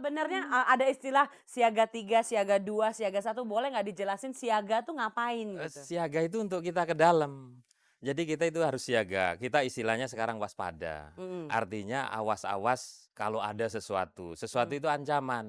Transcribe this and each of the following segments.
sebenarnya ada istilah siaga 3, siaga 2, siaga 1, boleh nggak dijelasin siaga tuh ngapain gitu? Siaga itu untuk kita ke dalam. Jadi kita itu harus siaga. Kita istilahnya sekarang waspada. Mhm, Artinya awas-awas kalau ada sesuatu. Sesuatu mhm, itu ancaman.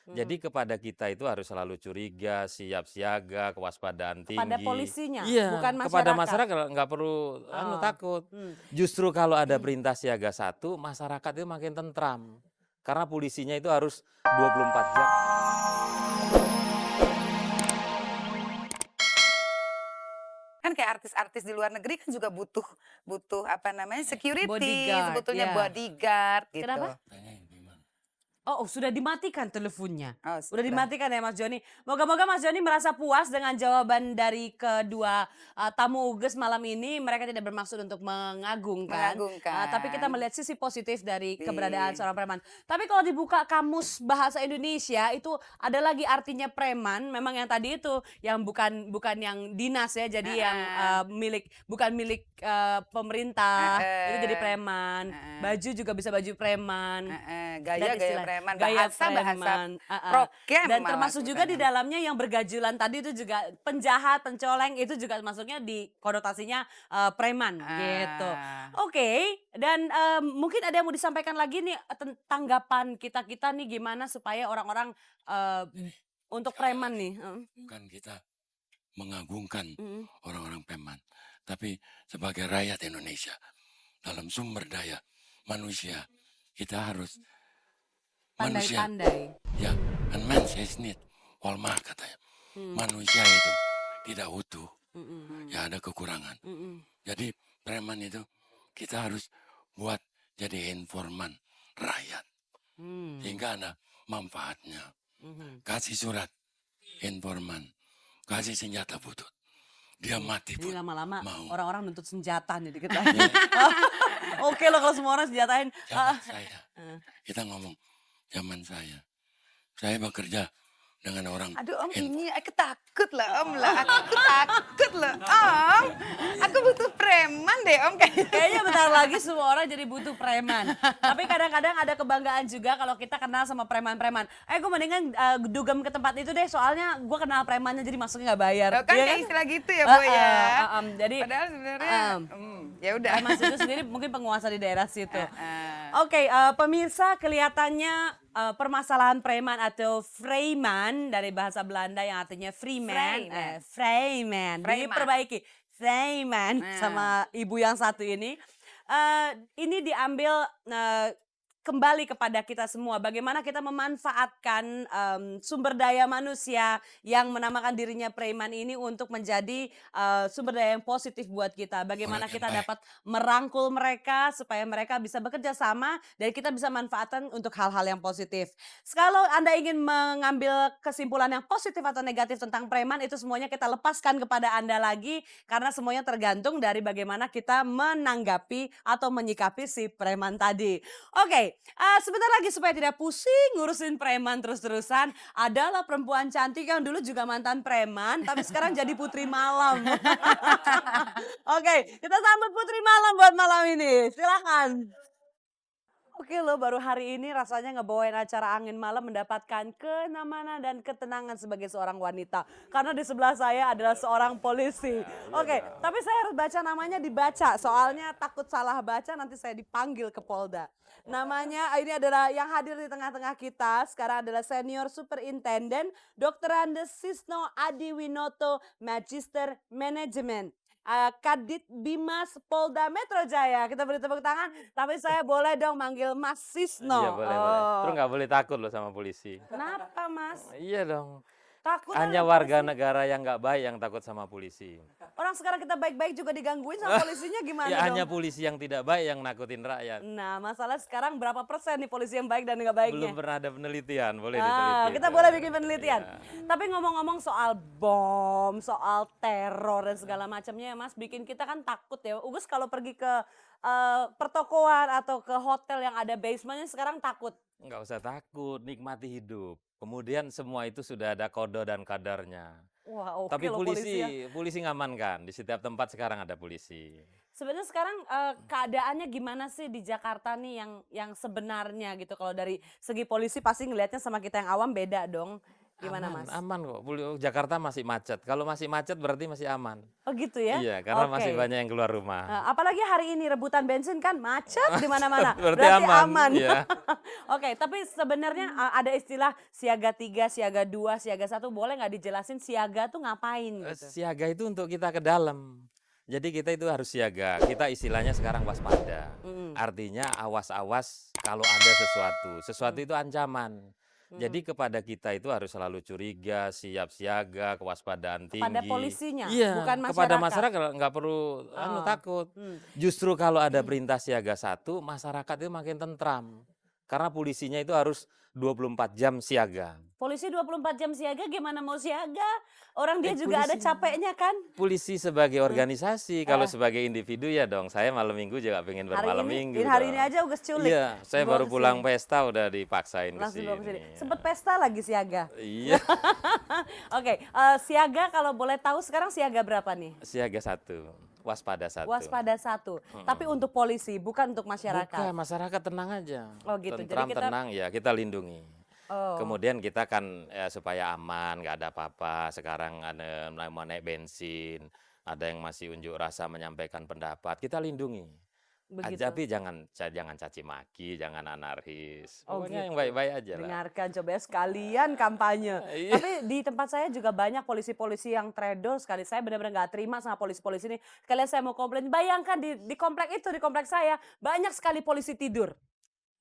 mhm. Jadi kepada kita itu harus selalu curiga, siap siaga, kewaspadaan Kepada tinggi. polisinya, bukan Iya, kepada masyarakat? masyarakat nggak perlu Oh, takut. mmm. Justru kalau ada perintah siaga satu, masyarakat itu makin tentram. Karena polisinya itu harus 24 jam. Kan kayak artis-artis di luar negeri kan juga butuh butuh apa namanya, security, Bodyguard, sebetulnya ya. bodyguard gitu. Kenapa? Oh, sudah dimatikan teleponnya? Oh, Udah sudah dimatikan ya Mas Joni? Moga-moga Mas Joni merasa puas dengan jawaban dari kedua, tamu Uges malam ini. Mereka tidak bermaksud untuk mengagungkan, tapi kita mengagungkan melihat sisi positif dari keberadaan di seorang preman. Tapi kalau dibuka kamus bahasa Indonesia itu ada lagi artinya preman, memang yang tadi itu yang bukan bukan yang dinas ya, jadi yang, heeh, bukan milik, pemerintah, itu jadi heeh, preman. heeh, Baju juga bisa baju preman. heeh, Dan gaya-gaya istilah preman, gaya bahasa-bahasa preman, heeh. prokem Dan malah termasuk juga di sebutannya. dalamnya yang bergajulan tadi itu juga penjahat, pencoleng itu juga masuknya di konotasinya, preman gitu. Ah, Oke, dan, mungkin ada yang mau disampaikan lagi nih, tanggapan kita-kita nih gimana supaya orang-orang, Jadi untuk sekali preman lagi nih? Heeh, bukan kita mengagungkan mhm. orang-orang Peman, tapi sebagai rakyat Indonesia dalam sumber daya manusia kita harus manusia Pandai-pandai. ya and man says need Walmart katanya Mhm, manusia itu tidak utuh mhm, hmm, ya ada kekurangan. mhm, Jadi preman itu kita harus buat jadi informan rakyat mmm, sehingga ada manfaatnya. mhm. Kasih surat informan, kasih senjata butut. Dia mati Ini pun lama-lama mau. orang-orang nuntut senjata nih dikit lagi. Ya, Oke loh kalau semua orang senjatain, zaman saya, heeh. kita ngomong zaman saya bekerja dengan orang aduh Om info. ini aku takut lah Om lah, aku takut loh Om. Aku butuh preman deh Om kayaknya. Kayaknya bentar lagi semua orang jadi butuh preman. Tapi kadang-kadang ada kebanggaan juga kalau kita kenal sama preman-preman. Gue mendingan dugem ke tempat itu deh, soalnya gue kenal premannya jadi masuknya nggak bayar. Loh kan Iya kayak kan? istilah gitu ya Bu ya. Jadi Padahal sebenarnya em, ya udah. preman itu sendiri mungkin penguasa di daerah situ. Heeh. Oke, pemirsa kelihatannya permasalahan preman atau Vrijman dari bahasa Belanda yang artinya free man, Vrijman. Vrijman, Vrijman. diperbaiki, Vrijman Nah. sama ibu yang satu ini diambil kembali kepada kita semua. Bagaimana kita memanfaatkan sumber daya manusia yang menamakan dirinya preman ini untuk menjadi sumber daya yang positif buat kita. Bagaimana Orang yang kita baik. dapat merangkul mereka supaya mereka bisa bekerja sama dan kita bisa manfaatkan untuk hal-hal yang positif. Kalau Anda ingin mengambil kesimpulan yang positif atau negatif tentang preman itu semuanya kita lepaskan kepada Anda lagi karena semuanya tergantung dari bagaimana kita menanggapi atau menyikapi si preman tadi. Oke, sebentar lagi supaya tidak pusing ngurusin preman terus-terusan, adalah perempuan cantik yang dulu juga mantan preman tapi sekarang jadi putri malam. Oke, kita sambut putri malam buat malam ini, silakan. Oke loh, baru hari ini rasanya ngebawain acara angin malam mendapatkan kenyamanan dan ketenangan sebagai seorang wanita. Karena di sebelah saya adalah seorang polisi. Oke, tapi saya harus baca namanya dibaca, soalnya takut salah baca nanti saya dipanggil ke Polda. Namanya ini adalah yang hadir di tengah-tengah kita sekarang adalah Senior Superintendent Dr. Andes Sisno Adi Winoto, Magister Manajemen. Kadit Bimas Polda Metro Jaya. Kita beri tepuk tangan. Tapi saya boleh dong manggil Mas Iya Sisno. boleh boleh. Terus Oh, nggak boleh takut loh sama polisi. kenapa Mas? Iya dong. Takut Hanya sama warga polisi? negara yang nggak baik yang takut sama polisi. Orang sekarang kita baik-baik juga digangguin sama polisinya gimana Ya dong? hanya polisi yang tidak baik yang nakutin rakyat. Nah, masalah sekarang berapa persen nih polisi yang baik dan nggak baiknya? Belum pernah ada penelitian, boleh diteliti Kita itu. boleh bikin penelitian. Iya. Tapi ngomong-ngomong soal bom, soal teror dan segala macamnya ya Mas, bikin kita kan takut ya. Ugus kalau pergi ke pertokoan atau ke hotel yang ada basementnya sekarang takut. Nggak usah takut, nikmati hidup. Kemudian semua itu sudah ada kode dan kadarnya. Wah, oke Tapi loh polisi ya. polisi ngamankan, di setiap tempat sekarang ada polisi. Sebenarnya sekarang, keadaannya gimana sih di Jakarta nih yang sebenarnya gitu? Kalau dari segi polisi pasti ngelihatnya sama kita yang awam beda dong. Gimana, Aman Mas? aman kok, Jakarta masih macet, kalau masih macet berarti masih aman. Oh gitu ya? Iya, karena masih Oke. banyak yang keluar rumah. Apalagi hari ini rebutan bensin kan macet di mana-mana, Berarti berarti aman, aman. iya. Oke, tapi sebenarnya, ada istilah siaga 3, siaga 2, siaga 1, boleh nggak dijelasin siaga tuh ngapain gitu? Siaga itu untuk kita ke dalam. Jadi kita itu harus siaga, kita istilahnya sekarang waspada. Mhm, Artinya awas-awas kalau ada sesuatu itu ancaman. Jadi mhm. kepada kita itu harus selalu curiga, siap siaga, kewaspadaan Kepada tinggi. polisinya, Iya, bukan kepada masyarakat? masyarakat nggak perlu Oh, takut. mmm. Justru kalau ada perintah siaga 1, masyarakat itu makin tentram. Karena polisinya itu harus 24 jam siaga. Polisi 24 jam siaga gimana mau siaga? Orang dia juga ada Polisi capeknya kan? polisi sebagai organisasi, kalau Heeh. sebagai individu ya dong, saya malam minggu juga pengen bermalam minggu Hari ini dong. aja ugas culik, Iya, saya dibawa baru ke pulang sini. pesta udah dipaksain ke Langsung dibawa ke sini. sini. Sempet pesta lagi siaga. Iya, Oke, siaga kalau boleh tahu sekarang siaga berapa nih? siaga 1, waspada 1. Waspada 1, tapi untuk polisi bukan untuk masyarakat? Bukan, masyarakat tenang aja. Oh gitu, jadi Tentram, kita tenang, ya kita lindungi. oh, Kemudian kita kan supaya aman, nggak ada apa-apa. Sekarang ada mau naik bensin, ada yang masih unjuk rasa menyampaikan pendapat, kita lindungi. begitu. Tapi jangan caci maki, jangan anarkis. Oh Pokoknya yang gitu. baik-baik aja lah. Dengarkan coba ya sekalian kampanye. Iya. Tapi di tempat saya juga banyak polisi-polisi yang trader sekali. Saya benar-benar nggak terima sama polisi-polisi ini. Sekalian saya mau komplain, bayangkan di komplek itu, di komplek saya banyak sekali polisi tidur.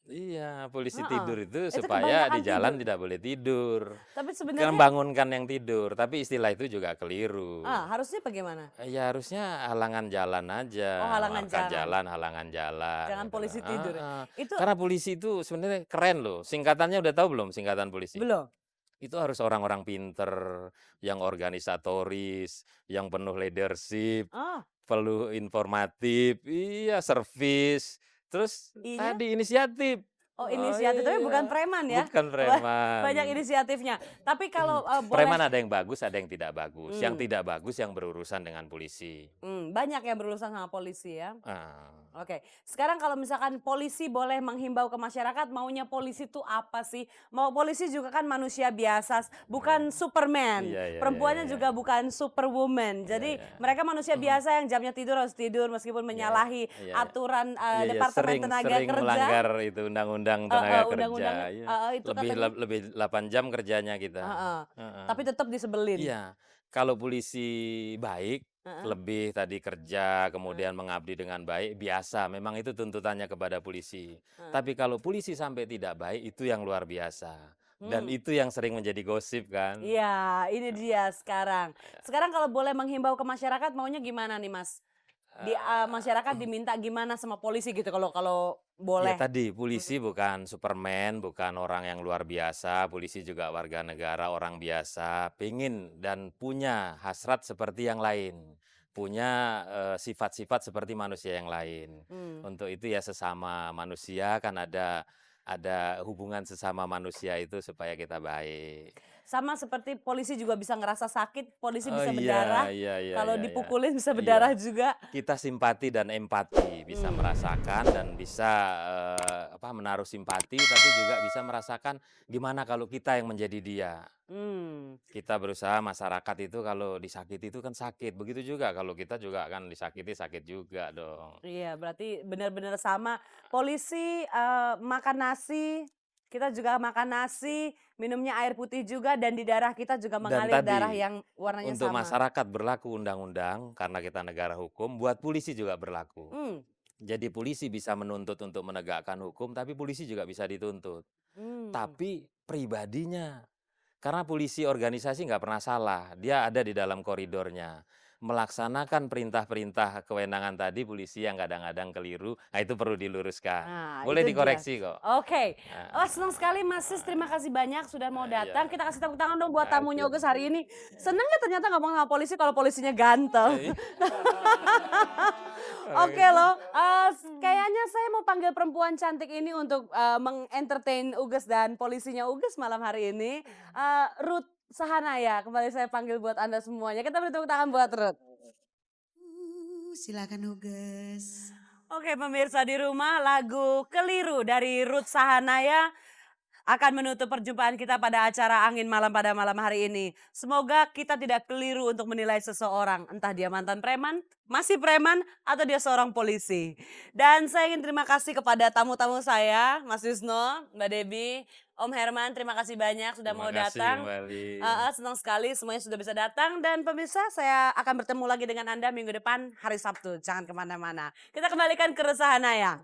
Iya, polisi Heeh. tidur itu Itu supaya kebanyakan di jalan tidur. tidak boleh tidur. Tapi Kan sebenarnya membangunkan yang tidur, tapi istilah itu juga keliru. harusnya bagaimana? Ya harusnya halangan jalan aja, Oh, halangan marka jalan. halangan jalan. Jangan gitu polisi loh. tidur ya? Heeh. Itu Karena polisi itu sebenarnya keren loh. Singkatannya udah tahu belum singkatan polisi? belum. Itu harus orang-orang pinter, yang organisatoris, yang penuh leadership, Oh, perlu informatif, iya, servis, terus iya? tadi inisiatif. Oh, Oh inisiatif tapi bukan iya, preman ya? bukan Banyak preman. inisiatifnya. Tapi kalau Preman boleh ada yang bagus, ada yang tidak bagus. Yang hmm, tidak bagus yang berurusan dengan polisi. banyak yang berurusan sama polisi ya. Ah, Oke, sekarang kalau misalkan polisi boleh menghimbau ke masyarakat, maunya polisi itu apa sih? Mau polisi juga kan manusia biasa, bukan Superman. iya, iya, iya, Perempuannya iya, juga bukan Superwoman. iya, Jadi iya. mereka manusia biasa yang jamnya tidur harus tidur meskipun Iya, menyalahi iya, iya. aturan Iya, iya, Departemen Tenaga sering Kerja. melanggar itu undang-undang tenaga kerja. Undang-undang Iya. itu katanya. Lebih 8 jam kerjanya kita. Heeh, Heeh. tapi tetap disebelin. Iya, kalau polisi baik, Heeh, lebih tadi kerja, kemudian mengabdi dengan baik, biasa. Memang itu tuntutannya kepada polisi. heeh. Tapi kalau polisi sampai tidak baik, itu yang luar biasa. Dan Hmm. itu yang sering menjadi gosip kan. Iya, ini dia sekarang. Sekarang kalau boleh menghimbau ke masyarakat maunya gimana nih Mas? Masyarakat diminta gimana sama polisi gitu kalau Ya boleh? tadi, polisi bukan Superman, bukan orang yang luar biasa. Polisi juga warga negara, orang biasa. Pingin dan punya hasrat seperti yang lain. Punya sifat-sifat seperti manusia yang lain. Hmm. Untuk itu ya sesama manusia kan ada hubungan sesama manusia itu supaya kita baik. Sama seperti polisi juga bisa ngerasa sakit, polisi Oh bisa iya, berdarah. iya, iya, Kalau iya, iya. dipukulin bisa Iya. berdarah juga. Kita simpati dan empati, bisa Hmm. merasakan dan bisa menaruh simpati, tapi juga bisa merasakan gimana kalau kita yang menjadi dia. Hmm. Kita berusaha masyarakat itu kalau disakiti itu kan sakit, begitu juga kalau kita juga kan disakiti sakit juga dong. Iya, berarti benar-benar sama. Polisi makan nasi, kita juga makan nasi, minumnya air putih juga, dan di darah kita juga Dan mengalir darah tadi yang warnanya untuk sama. masyarakat berlaku undang-undang karena kita negara hukum, buat polisi juga berlaku. Hmm. Jadi polisi bisa menuntut untuk menegakkan hukum, tapi polisi juga bisa dituntut. Hmm. Tapi pribadinya, karena polisi organisasi nggak pernah salah, dia ada di dalam koridornya. Melaksanakan perintah-perintah kewenangan tadi, polisi yang kadang-kadang keliru, nah itu perlu diluruskan. Nah, Boleh itu dia. dikoreksi kok. Oke. Nah, Oh, senang sekali Mas Sis, terima kasih banyak sudah mau iya. datang. Kita kasih tepuk tangan dong buat tamunya Oke. Uges hari ini. Seneng ya ternyata ngomong sama polisi kalau polisinya ganteng. Oke loh, kayaknya saya mau panggil perempuan cantik ini untuk mengentertain Uges dan polisinya Uges malam hari ini. Ruth Sahanaya, kembali saya panggil buat Anda semuanya. Kita beri tepuk tangan buat Ruth. Silakan Huges. Oke pemirsa di rumah, lagu Keliru dari Ruth Sahanaya akan menutup perjumpaan kita pada acara Angin Malam pada malam hari ini. Semoga kita tidak keliru untuk menilai seseorang, entah dia mantan preman, masih preman, atau dia seorang polisi. Dan saya ingin terima kasih kepada tamu-tamu saya, Mas Wisno, Mbak Debbie, Om Herman, terima kasih banyak sudah mau Terima kasih datang. kembali. Senang sekali semuanya sudah bisa datang. Dan pemirsa, saya akan bertemu lagi dengan Anda minggu depan hari Sabtu. Jangan kemana-mana. Kita kembalikan ke Ruth Sahanaya.